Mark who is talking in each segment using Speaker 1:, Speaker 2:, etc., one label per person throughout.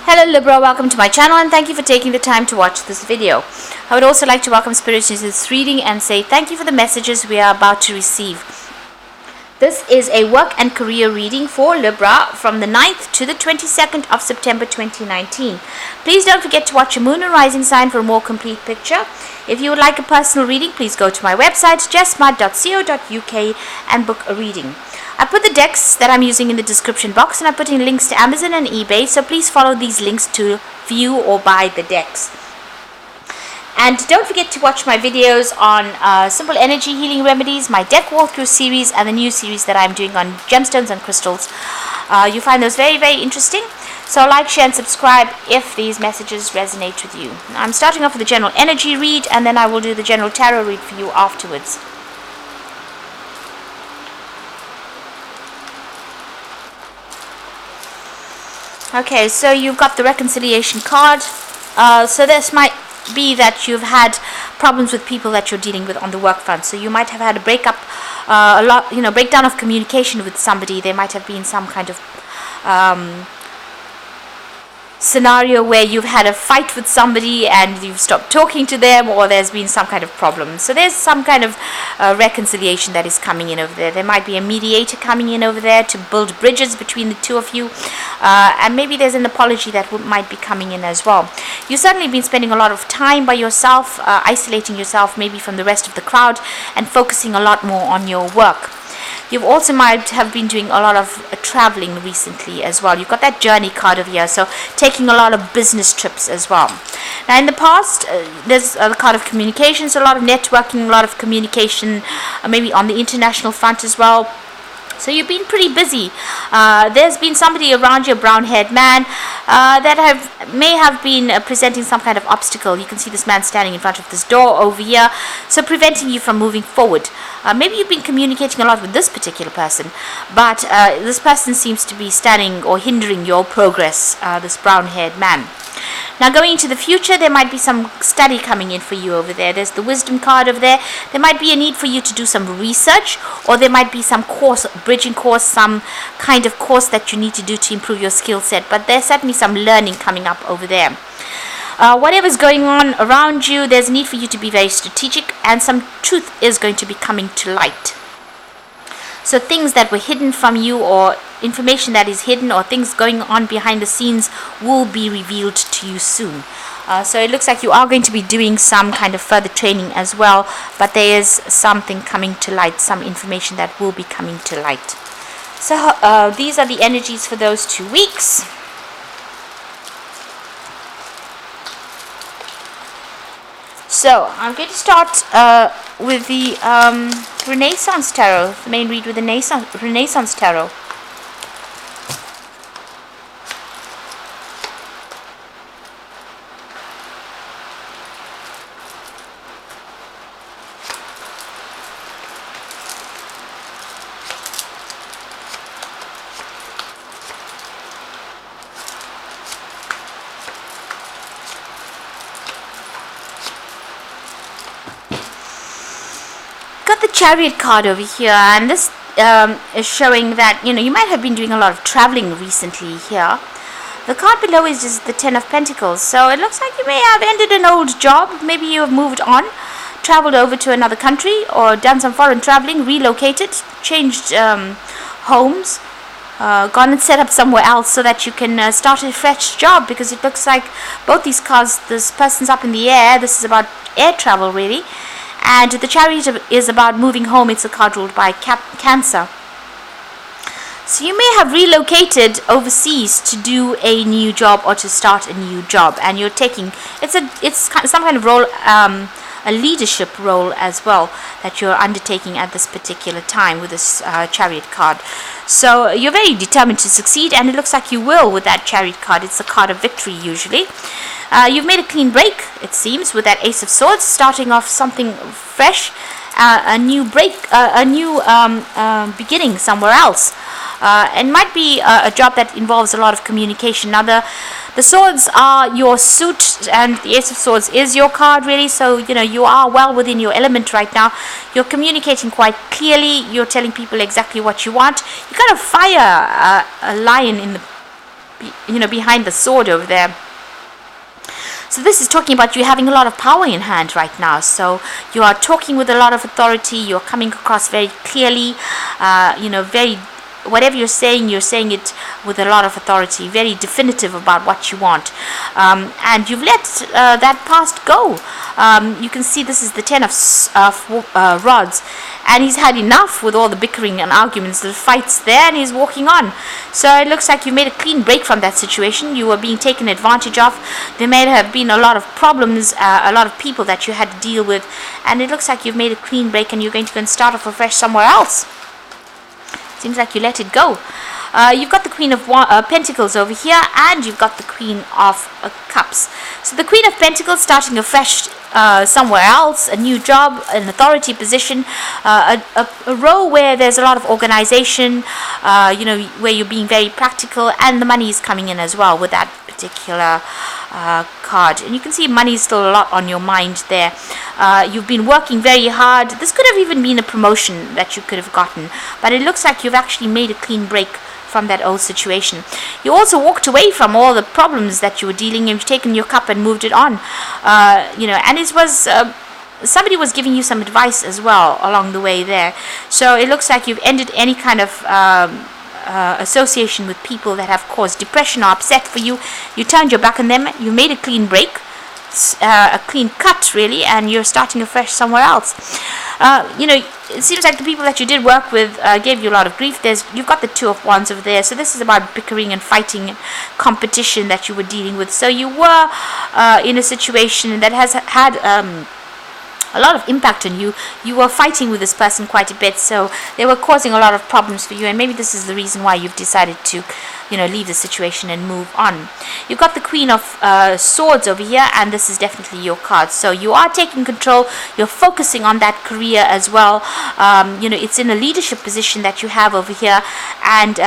Speaker 1: Hello Libra, welcome to my channel and thank you for taking the time to watch this video. I would also like to welcome Spirit into this reading and say thank you for the messages we are about to receive. This is a work and career reading for Libra from the 9th to the 22nd of September 2019. Please don't forget to watch your moon and rising sign for a more complete picture. If you would like a personal reading, please go to my website jessmud.co.uk and book a reading. I put the decks that I'm using in the description box and I put in links to Amazon and eBay, so please follow these links to view or buy the decks. And don't forget to watch my videos on simple energy healing remedies, my deck walkthrough series, and the new series that I'm doing on gemstones and crystals. You find those very, very interesting. So like, share, and subscribe if these messages resonate with you. I'm starting off with the general energy read, and then I will do the general tarot read for you afterwards. Okay, so you've got the reconciliation card. So this might be that you've had problems with people that you're dealing with on the work front. So you might have had a breakup, breakdown of communication with somebody. There might have been some kind of scenario where you've had a fight with somebody and you've stopped talking to them, or there's been some kind of problem. So there's some kind of reconciliation that is coming in over there. There might be a mediator coming in over there to build bridges between the two of you, and maybe there's an apology that might be coming in as well. You've certainly been spending a lot of time by yourself, isolating yourself maybe from the rest of the crowd and focusing a lot more on your work. You also might have been doing a lot of traveling recently as well. You've got that journey card over here, so taking a lot of business trips as well. Now in the past, there's a card of communication, so a lot of networking, a lot of communication, maybe on the international front as well. So you've been pretty busy. There's been somebody around you, a brown-haired man, that may have been presenting some kind of obstacle. You can see this man standing in front of this door over here, so preventing you from moving forward. Maybe you've been communicating a lot with this particular person, but this person seems to be standing or hindering your progress, this brown-haired man. Now going into the future, there might be some study coming in for you over there. There's the wisdom card over there. There might be a need for you to do some research, or there might be some course, bridging course, some kind of course that you need to do to improve your skill set. But there's certainly some learning coming up over there. Whatever's going on around you, there's a need for you to be very strategic, and some truth is going to be coming to light. So things that were hidden from you, or information that is hidden, or things going on behind the scenes will be revealed to you soon. So it looks like you are going to be doing some kind of further training as well, but there is something coming to light, some information that will be coming to light. So these are the energies for those 2 weeks. So I'm going to start with the Renaissance Tarot, the main read with the Renaissance Tarot. Got the Chariot card over here, and this is showing that you might have been doing a lot of traveling recently here. The card below is just the Ten of Pentacles, so it looks like you may have ended an old job. Maybe you have moved on, traveled over to another country, or done some foreign traveling, relocated, changed homes, gone and set up somewhere else so that you can start a fresh job, because it looks like both these cards, this person's up in the air. This is about air travel really. And the Chariot is about moving home. It's a card ruled by Cancer. So you may have relocated overseas to do a new job or to start a new job, and you're taking it's some kind of role, a leadership role as well that you're undertaking at this particular time with this Chariot card. So you're very determined to succeed, and it looks like you will with that Chariot card. It's a card of victory usually. You've made a clean break, it seems, with that Ace of Swords, starting off something fresh, a new break, a new beginning somewhere else. It might be a job that involves a lot of communication. Now the swords are your suit, and the Ace of Swords is your card really, so you are well within your element right now. You're communicating quite clearly. You're telling people exactly what you want. You kind of fire a lion behind the sword over there. So this is talking about you having a lot of power in hand right now. So you are talking with a lot of authority. You're coming across very clearly, very, whatever you're saying it with a lot of authority, very definitive about what you want. And you've let that past go. You can see this is the 10 of rods. And he's had enough with all the bickering and arguments, the fights there, and he's walking on. So it looks like you made a clean break from that situation. You were being taken advantage of. There may have been a lot of problems, a lot of people that you had to deal with, and it looks like you've made a clean break and you're going to go and start off afresh somewhere else. Seems like you let it go. You've got the Queen of Pentacles over here, and you've got the Queen of Cups. So the Queen of Pentacles starting afresh somewhere else, a new job, an authority position, a role where there's a lot of organization, where you're being very practical, and the money is coming in as well with that particular card. And you can see money is still a lot on your mind there. You've been working very hard. This could have even been a promotion that you could have gotten, but it looks like you've actually made a clean break from that old situation. You also walked away from all the problems that you were dealing with. You've taken your cup and moved it on. And it was somebody was giving you some advice as well along the way there. So it looks like you've ended any kind of association with people that have caused depression or upset for you. You turned your back on them. You made a clean break, a clean cut really, and you're starting afresh somewhere else. It seems like the people that you did work with gave you a lot of grief. You've got the Two of Wands over there, so this is about bickering and fighting and competition that you were dealing with. So you were in a situation that has had a lot of impact on you. You were fighting with this person quite a bit, so they were causing a lot of problems for you, and maybe this is the reason why you've decided to leave the situation and move on. You've got the Queen of Swords over here, and this is definitely your card. So you are taking control. You're focusing on that career as well. It's in a leadership position that you have over here, and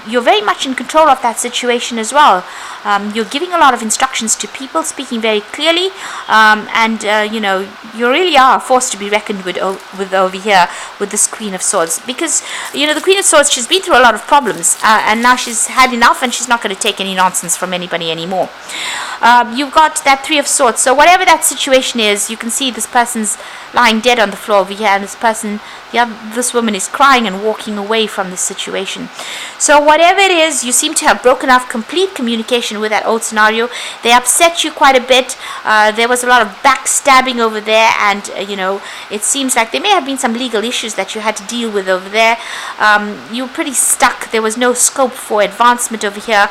Speaker 1: you're very much in control of that situation as well. You're giving a lot of instructions to people, speaking very clearly, and you really are a force to be reckoned with over here with this Queen of Swords, because the Queen of Swords, she's been through a lot of problems, and now she's had enough, and she's not going to take any nonsense from anybody anymore. You've got that Three of Swords, so whatever that situation is, you can see this person's lying dead on the floor over here, and this woman is crying and walking away from this situation. So whatever it is, you seem to have broken off complete communication with that old scenario. They upset you quite a bit. There was a lot of backstabbing over there, and it seems like there may have been some legal issues that you had to deal with over there. You were pretty stuck. There was no scope for advancement over here.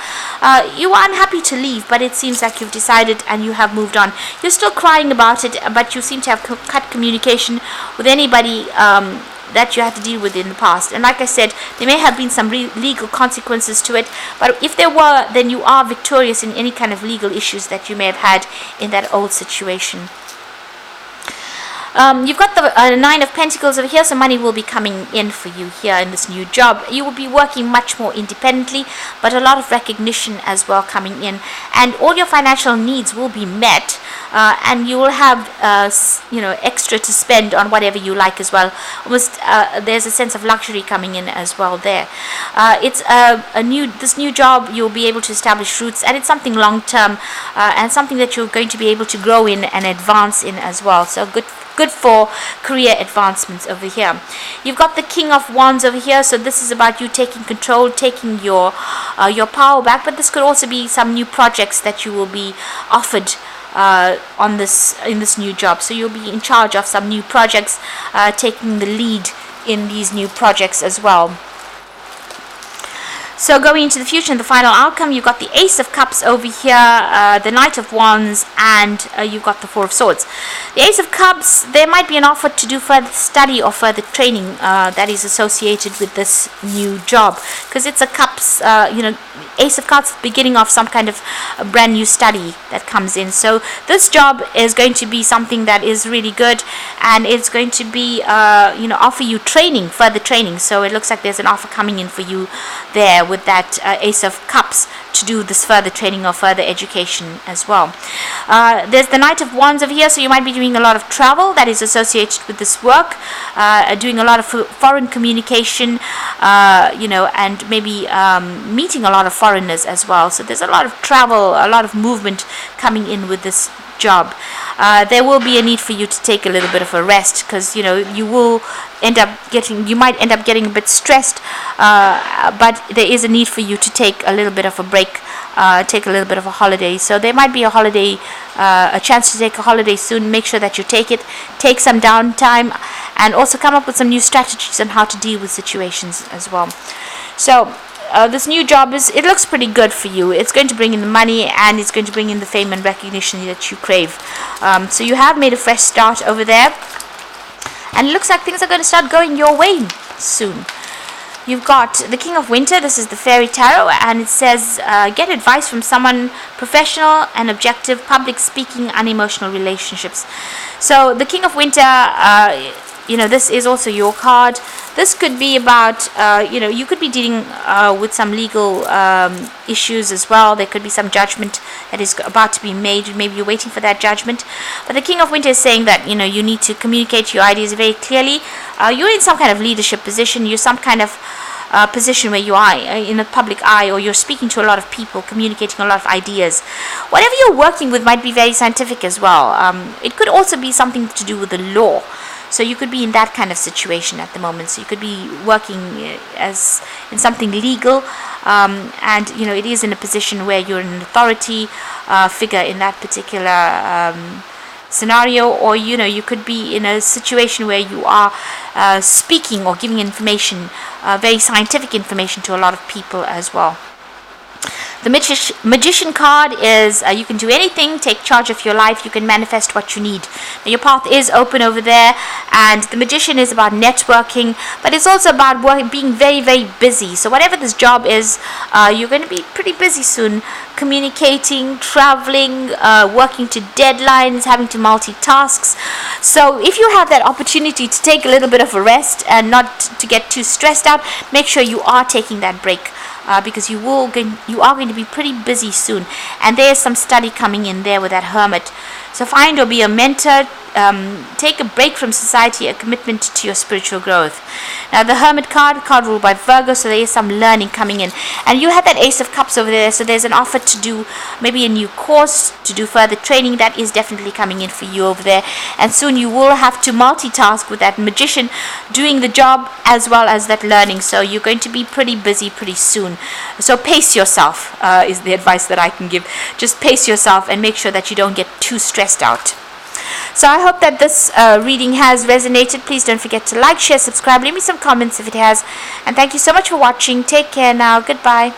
Speaker 1: You were unhappy to leave, but it seems like you've decided and you have moved on. You're still crying about it, but you seem to have cut communication with anybody that you had to deal with in the past. And like I said, there may have been some legal consequences to it, but if there were, then you are victorious in any kind of legal issues that you may have had in that old situation. You've got the Nine of Pentacles over here, so money will be coming in for you here in this new job. You will be working much more independently, but a lot of recognition as well coming in, and all your financial needs will be met, and you will have extra to spend on whatever you like as well. Almost there's a sense of luxury coming in as well there. It's this new job, you'll be able to establish roots, and it's something long term, and something that you're going to be able to grow in and advance in as well. So good for career advancements over here. You've got the King of Wands over here, so this is about you taking control, taking your power back, but this could also be some new projects that you will be offered in this new job. So you'll be in charge of some new projects, taking the lead in these new projects as well. So going into the future and the final outcome, you've got the Ace of Cups over here, the Knight of Wands, and you've got the Four of Swords. The Ace of Cups, there might be an offer to do further study or further training that is associated with this new job, because it's a Cups, Ace of Cups, beginning of some kind of a brand new study that comes in. So this job is going to be something that is really good, and it's going to be offer you training, further training. So it looks like there's an offer coming in for you there with that Ace of Cups to do this further training or further education as well. There's the Knight of Wands over here, so you might be doing a lot of travel that is associated with this work, doing a lot of foreign communication, and maybe meeting a lot of foreigners as well. So there's a lot of travel, a lot of movement coming in with this job. There will be a need for you to take a little bit of a rest, because you might end up getting a bit stressed, but there is a need for you to take a little bit of a break, take a little bit of a holiday. So there might be a holiday, a chance to take a holiday soon. Make sure that you take some downtime, and also come up with some new strategies on how to deal with situations as well. So this new job it looks pretty good for you. It's going to bring in the money, and it's going to bring in the fame and recognition that you crave. So you have made a fresh start over there, and it looks like things are going to start going your way soon. You've got the King of Winter. This is the Fairy Tarot, and it says get advice from someone professional and objective, public speaking, unemotional relationships. So the King of Winter, this is also your card. This could be about, you could be dealing with some legal issues as well. There could be some judgment that is about to be made. Maybe you're waiting for that judgment. But the King of Winter is saying that, you need to communicate your ideas very clearly. You're in some kind of leadership position. You're some kind of position where you are in a public eye, or you're speaking to a lot of people, communicating a lot of ideas. Whatever you're working with might be very scientific as well. It could also be something to do with the law. So you could be in that kind of situation at the moment. So you could be working as in something legal, and it is in a position where you're an authority figure in that particular scenario, or you could be in a situation where you are speaking or giving information, very scientific information, to a lot of people as well. The Magician card is you can do anything, take charge of your life, you can manifest what you need. Now, your path is open over there, and the Magician is about networking, but it's also about being very, very busy. So whatever this job is, you're going to be pretty busy soon, communicating, traveling, working to deadlines, having to multitask. So if you have that opportunity to take a little bit of a rest and not to get too stressed out, make sure you are taking that break. Because you are going to be pretty busy soon, and there's some study coming in there with that Hermit. So find or be a mentor, take a break from society, a commitment to your spiritual growth. Now the Hermit card ruled by Virgo, so there is some learning coming in. And you have that Ace of Cups over there, so there's an offer to do maybe a new course, to do further training. That is definitely coming in for you over there. And soon you will have to multitask with that Magician, doing the job as well as that learning. So you're going to be pretty busy pretty soon. So pace yourself is the advice that I can give. Just pace yourself and make sure that you don't get too stressed out. So I hope that this reading has resonated. Please don't forget to like, share, subscribe. Leave me some comments if it has. And thank you so much for watching. Take care now. Goodbye.